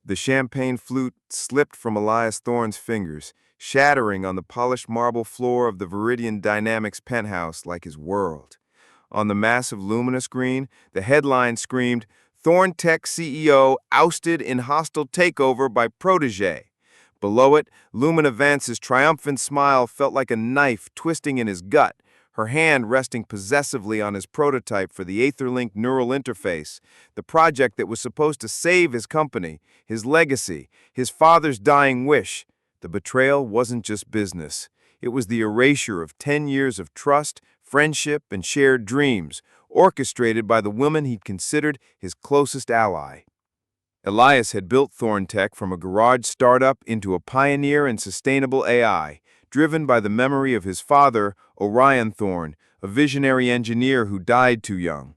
The champagne flute slipped from Elias Thorne's fingers, shattering on the polished marble floor of the Veridian Dynamics penthouse like his world. On the massive Lumina screen, the headline screamed, "Thorne Tech CEO ousted in hostile takeover by protege." Below it, Lumina Vance's triumphant smile felt like a knife twisting in his gut, her hand resting possessively on his prototype for the Aetherlink neural interface, the project that was supposed to save his company, his legacy, his father's dying wish. The betrayal wasn't just business. It was the erasure of 10 years of trust, friendship, and shared dreams, orchestrated by the woman he'd considered his closest ally. Elias had built Thorne Tech from a garage startup into a pioneer in sustainable AI, driven by the memory of his father, Orion Thorne, a visionary engineer who died too young.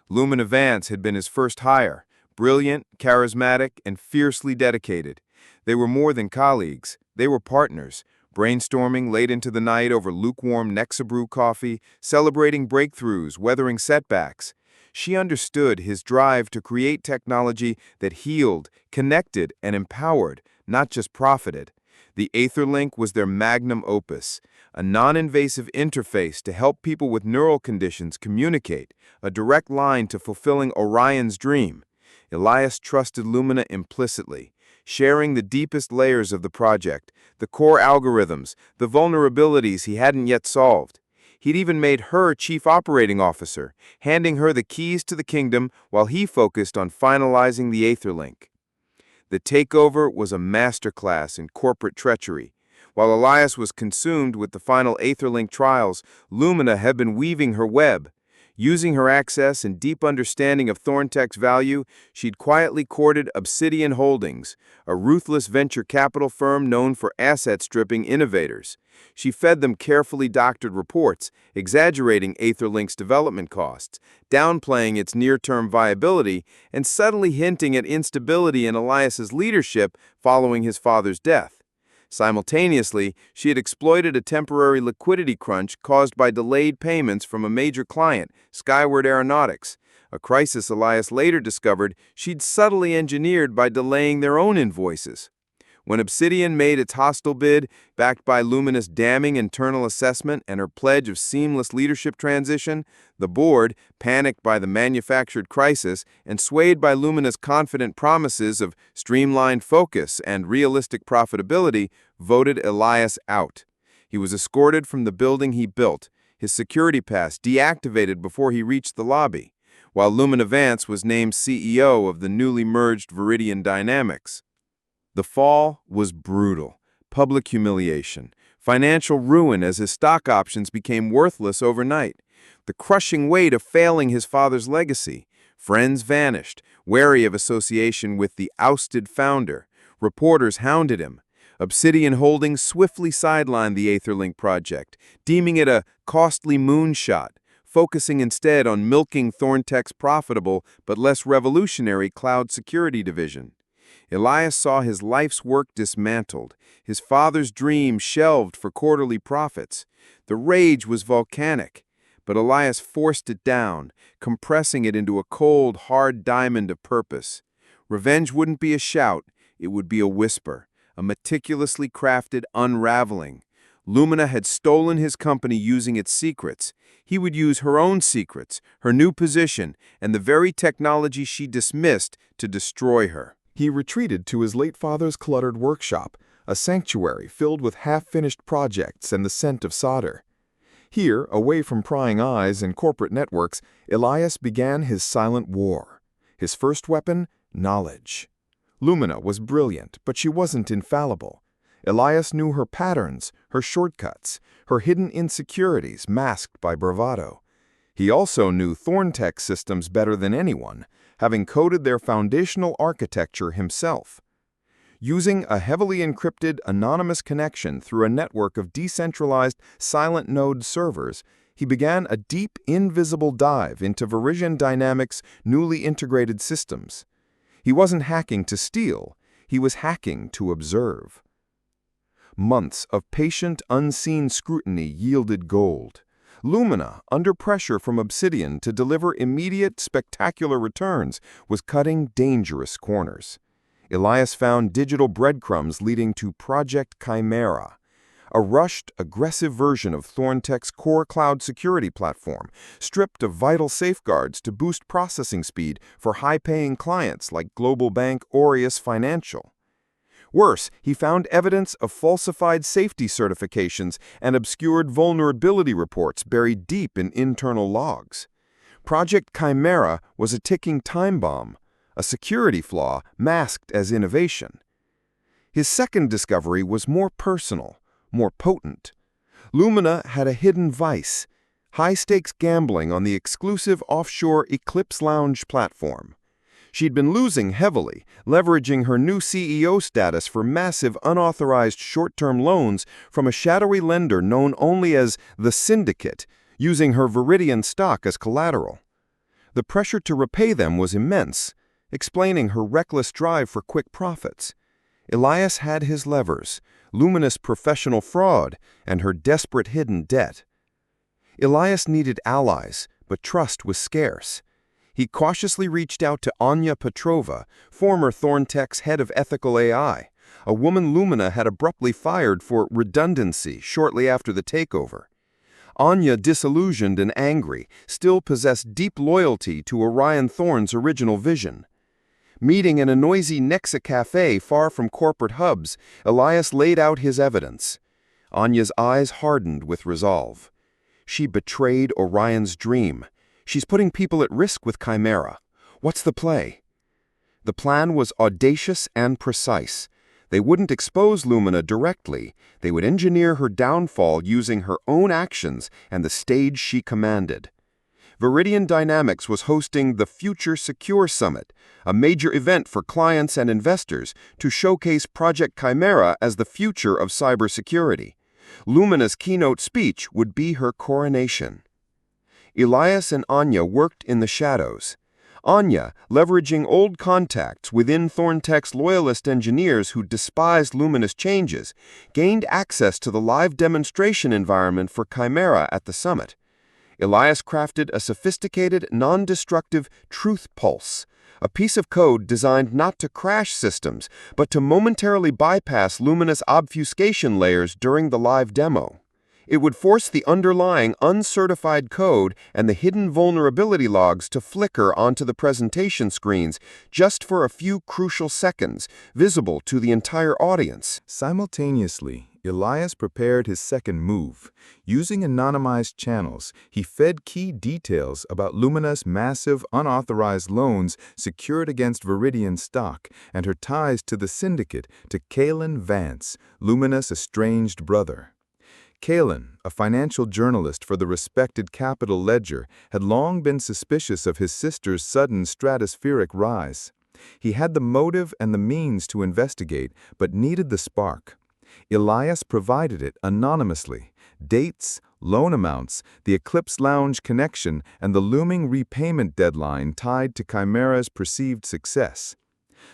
Lumina Vance had been his first hire, brilliant, charismatic, and fiercely dedicated. They were more than colleagues, they were partners, brainstorming late into the night over lukewarm Nexabrew coffee, celebrating breakthroughs, weathering setbacks. She understood his drive to create technology that healed, connected, and empowered, not just profited. The Aetherlink was their magnum opus, a non-invasive interface to help people with neural conditions communicate, a direct line to fulfilling Orion's dream. Elias trusted Lumina implicitly, sharing the deepest layers of the project, the core algorithms, the vulnerabilities he hadn't yet solved. He'd even made her chief operating officer, handing her the keys to the kingdom while he focused on finalizing the Aetherlink. The takeover was a masterclass in corporate treachery. While Elias was consumed with the final Aetherlink trials, Lumina had been weaving her web. Using her access and deep understanding of Thorne Tech's value, she'd quietly courted Obsidian Holdings, a ruthless venture capital firm known for asset-stripping innovators. She fed them carefully doctored reports, exaggerating Aetherlink's development costs, downplaying its near-term viability, and subtly hinting at instability in Elias's leadership following his father's death. Simultaneously, she had exploited a temporary liquidity crunch caused by delayed payments from a major client, Skyward Aeronautics, a crisis Elias later discovered she'd subtly engineered by delaying their own invoices. When Obsidian made its hostile bid, backed by Lumina's damning internal assessment and her pledge of seamless leadership transition, the board, panicked by the manufactured crisis and swayed by Lumina's confident promises of streamlined focus and realistic profitability, voted Elias out. He was escorted from the building he built, his security pass deactivated before he reached the lobby, while Lumina Vance was named CEO of the newly merged Veridian Dynamics. The fall was brutal. Public humiliation, financial ruin as his stock options became worthless overnight, the crushing weight of failing his father's legacy. Friends vanished, wary of association with the ousted founder. Reporters hounded him. Obsidian Holdings swiftly sidelined the Aetherlink project, deeming it a costly moonshot, focusing instead on milking Thorne Tech's profitable but less revolutionary cloud security division. Elias saw his life's work dismantled, his father's dream shelved for quarterly profits. The rage was volcanic, but Elias forced it down, compressing it into a cold, hard diamond of purpose. Revenge wouldn't be a shout, it would be a whisper, a meticulously crafted unraveling. Lumina had stolen his company using its secrets. He would use her own secrets, her new position, and the very technology she dismissed to destroy her. He retreated to his late father's cluttered workshop, a sanctuary filled with half-finished projects and the scent of solder. Here, away from prying eyes and corporate networks, Elias began his silent war. His first weapon, knowledge. Lumina was brilliant, but she wasn't infallible. Elias knew her patterns, her shortcuts, her hidden insecurities masked by bravado. He also knew Thorne Tech systems better than anyone, having coded their foundational architecture himself. Using a heavily encrypted, anonymous connection through a network of decentralized, silent node servers, he began a deep, invisible dive into Veridian Dynamics' newly integrated systems. He wasn't hacking to steal, he was hacking to observe. Months of patient, unseen scrutiny yielded gold. Lumina, under pressure from Obsidian to deliver immediate, spectacular returns, was cutting dangerous corners. Elias found digital breadcrumbs leading to Project Chimera, a rushed, aggressive version of Thorntech's core cloud security platform, stripped of vital safeguards to boost processing speed for high-paying clients like global bank Aureus Financial. Worse, he found evidence of falsified safety certifications and obscured vulnerability reports buried deep in internal logs. Project Chimera was a ticking time bomb, a security flaw masked as innovation. His second discovery was more personal, more potent. Lumina had a hidden vice: high-stakes gambling on the exclusive offshore Eclipse Lounge platform. She'd been losing heavily, leveraging her new CEO status for massive unauthorized short-term loans from a shadowy lender known only as the Syndicate, using her Veridian stock as collateral. The pressure to repay them was immense, explaining her reckless drive for quick profits. Elias had his levers: Lumina's professional fraud and her desperate hidden debt. Elias needed allies, but trust was scarce. He cautiously reached out to Anya Petrova, former Thorntech's head of ethical AI, a woman Lumina had abruptly fired for redundancy shortly after the takeover. Anya, disillusioned and angry, still possessed deep loyalty to Orion Thorne's original vision. Meeting in a noisy Nexa cafe far from corporate hubs, Elias laid out his evidence. Anya's eyes hardened with resolve. She betrayed Orion's dream. She's putting people at risk with Chimera. What's the play? The plan was audacious and precise. They wouldn't expose Lumina directly. They would engineer her downfall using her own actions and the stage she commanded. Veridian Dynamics was hosting the Future Secure Summit, a major event for clients and investors to showcase Project Chimera as the future of cybersecurity. Lumina's keynote speech would be her coronation. Elias and Anya worked in the shadows. Anya, leveraging old contacts within Thorntech's loyalist engineers who despised Lumina's changes, gained access to the live demonstration environment for Chimera at the summit. Elias crafted a sophisticated, non-destructive truth pulse, a piece of code designed not to crash systems, but to momentarily bypass Lumina's obfuscation layers during the live demo. It would force the underlying uncertified code and the hidden vulnerability logs to flicker onto the presentation screens just for a few crucial seconds, visible to the entire audience. Simultaneously, Elias prepared his second move. Using anonymized channels, he fed key details about Lumina's massive unauthorized loans secured against Veridian stock and her ties to the Syndicate to Kalen Vance, Lumina's estranged brother. Kalen, a financial journalist for the respected Capital Ledger, had long been suspicious of his sister's sudden stratospheric rise. He had the motive and the means to investigate, but needed the spark. Elias provided it anonymously: dates, loan amounts, the Eclipse Lounge connection, and the looming repayment deadline tied to Chimera's perceived success.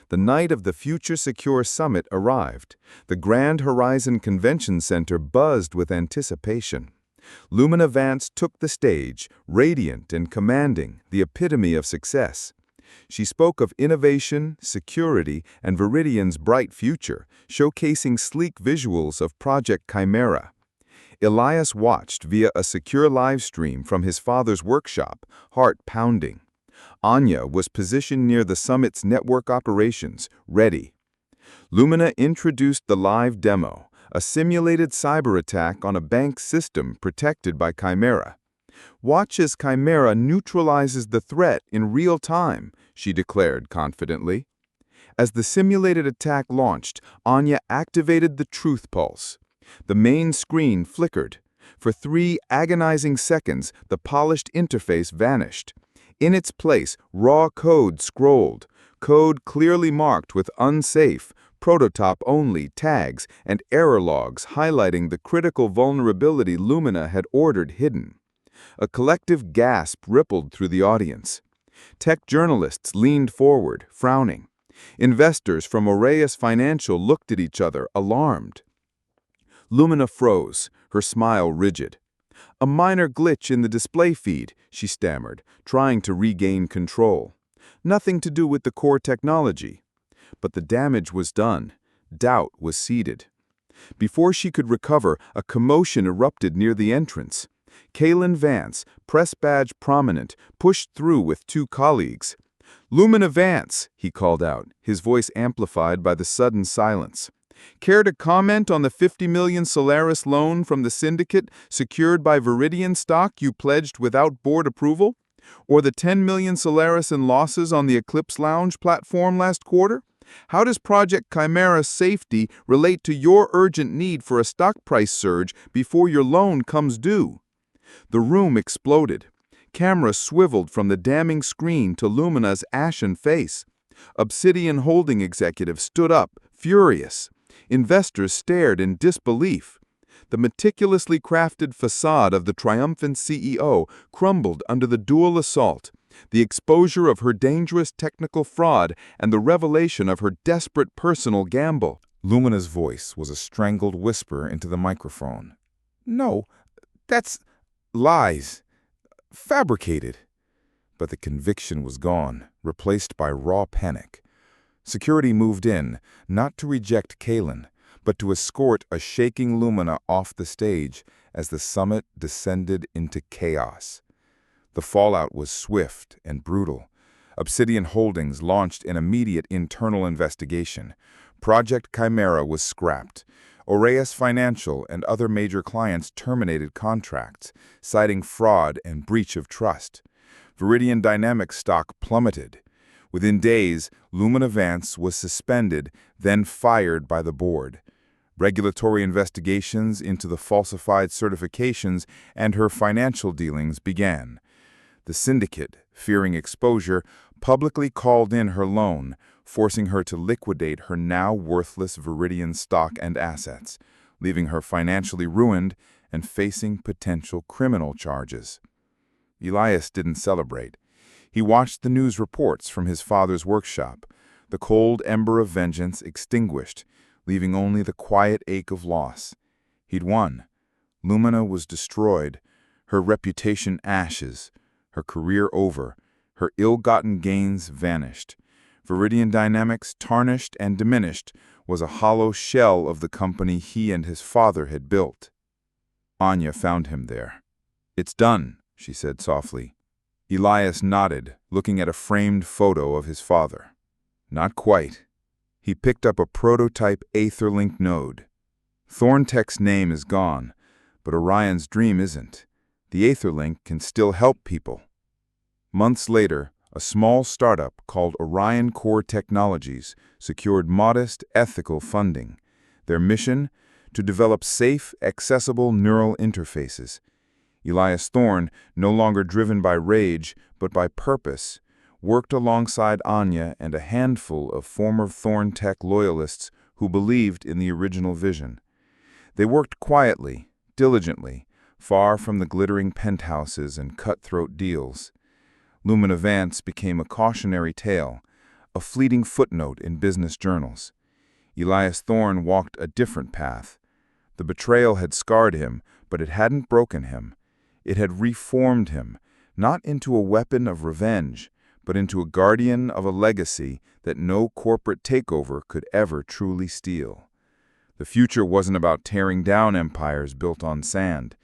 The night of the Future Secure Summit arrived. The Grand Horizon Convention Center buzzed with anticipation. Lumina Vance took the stage, radiant and commanding, the epitome of success. She spoke of innovation, security, and Veridian's bright future, showcasing sleek visuals of Project Chimera. Elias watched via a secure live stream from his father's workshop, heart pounding. Anya was positioned near the summit's network operations, ready. Lumina introduced the live demo, a simulated cyber attack on a bank system protected by Chimera. "Watch as Chimera neutralizes the threat in real time," she declared confidently. As the simulated attack launched, Anya activated the truth pulse. The main screen flickered. For 3 agonizing seconds, the polished interface vanished. In its place, raw code scrolled, code clearly marked with unsafe, prototype-only tags and error logs highlighting the critical vulnerability Lumina had ordered hidden. A collective gasp rippled through the audience. Tech journalists leaned forward, frowning. Investors from Aureus Financial looked at each other, alarmed. Lumina froze, her smile rigid. "A minor glitch in the display feed," she stammered, trying to regain control. "Nothing to do with the core technology." But the damage was done. Doubt was seeded. Before she could recover, a commotion erupted near the entrance. Kalen Vance, press badge prominent, pushed through with two colleagues. "Lumina Vance," he called out, his voice amplified by the sudden silence. "Care to comment on the 50 million Solaris loan from the Syndicate secured by Veridian stock you pledged without board approval? Or the 10 million Solaris in losses on the Eclipse Lounge platform last quarter? How does Project Chimera's safety relate to your urgent need for a stock price surge before your loan comes due?" The room exploded. Cameras swiveled from the damning screen to Lumina's ashen face. Obsidian Holding executives stood up, furious. Investors stared in disbelief. The meticulously crafted facade of the triumphant CEO crumbled under the dual assault, the exposure of her dangerous technical fraud and the revelation of her desperate personal gamble. Lumina's voice was a strangled whisper into the microphone. "No, that's lies. Fabricated." But the conviction was gone, replaced by raw panic. Security moved in, not to reject Kalen, but to escort a shaking Lumina off the stage as the summit descended into chaos. The fallout was swift and brutal. Obsidian Holdings launched an immediate internal investigation. Project Chimera was scrapped. Aureus Financial and other major clients terminated contracts, citing fraud and breach of trust. Veridian Dynamics stock plummeted. Within days, Lumina Vance was suspended, then fired by the board. Regulatory investigations into the falsified certifications and her financial dealings began. The Syndicate, fearing exposure, publicly called in her loan, forcing her to liquidate her now worthless Veridian stock and assets, leaving her financially ruined and facing potential criminal charges. Elias didn't celebrate. He watched the news reports from his father's workshop, the cold ember of vengeance extinguished, leaving only the quiet ache of loss. He'd won. Lumina was destroyed, her reputation ashes, her career over, her ill-gotten gains vanished. Veridian Dynamics, tarnished and diminished, was a hollow shell of the company he and his father had built. Anya found him there. "It's done," she said softly. Elias nodded, looking at a framed photo of his father. "Not quite." He picked up a prototype Aetherlink node. Thorntech's name is gone, but Orion's dream isn't. The Aetherlink can still help people. Months later, a small startup called Orion Core Technologies secured modest, ethical funding. Their mission? To develop safe, accessible neural interfaces. Elias Thorne, no longer driven by rage, but by purpose, worked alongside Anya and a handful of former Thorntech loyalists who believed in the original vision. They worked quietly, diligently, far from the glittering penthouses and cutthroat deals. Lumina Vance became a cautionary tale, a fleeting footnote in business journals. Elias Thorne walked a different path. The betrayal had scarred him, but it hadn't broken him. It had reformed him, not into a weapon of revenge, but into a guardian of a legacy that no corporate takeover could ever truly steal. The future wasn't about tearing down empires built on sand.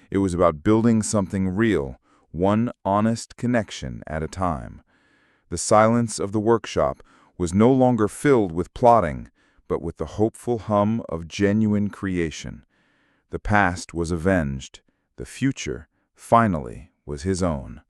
It was about building something real, one honest connection at a time. The silence of the workshop was no longer filled with plotting, but with the hopeful hum of genuine creation. The past was avenged. The future, finally, was his own.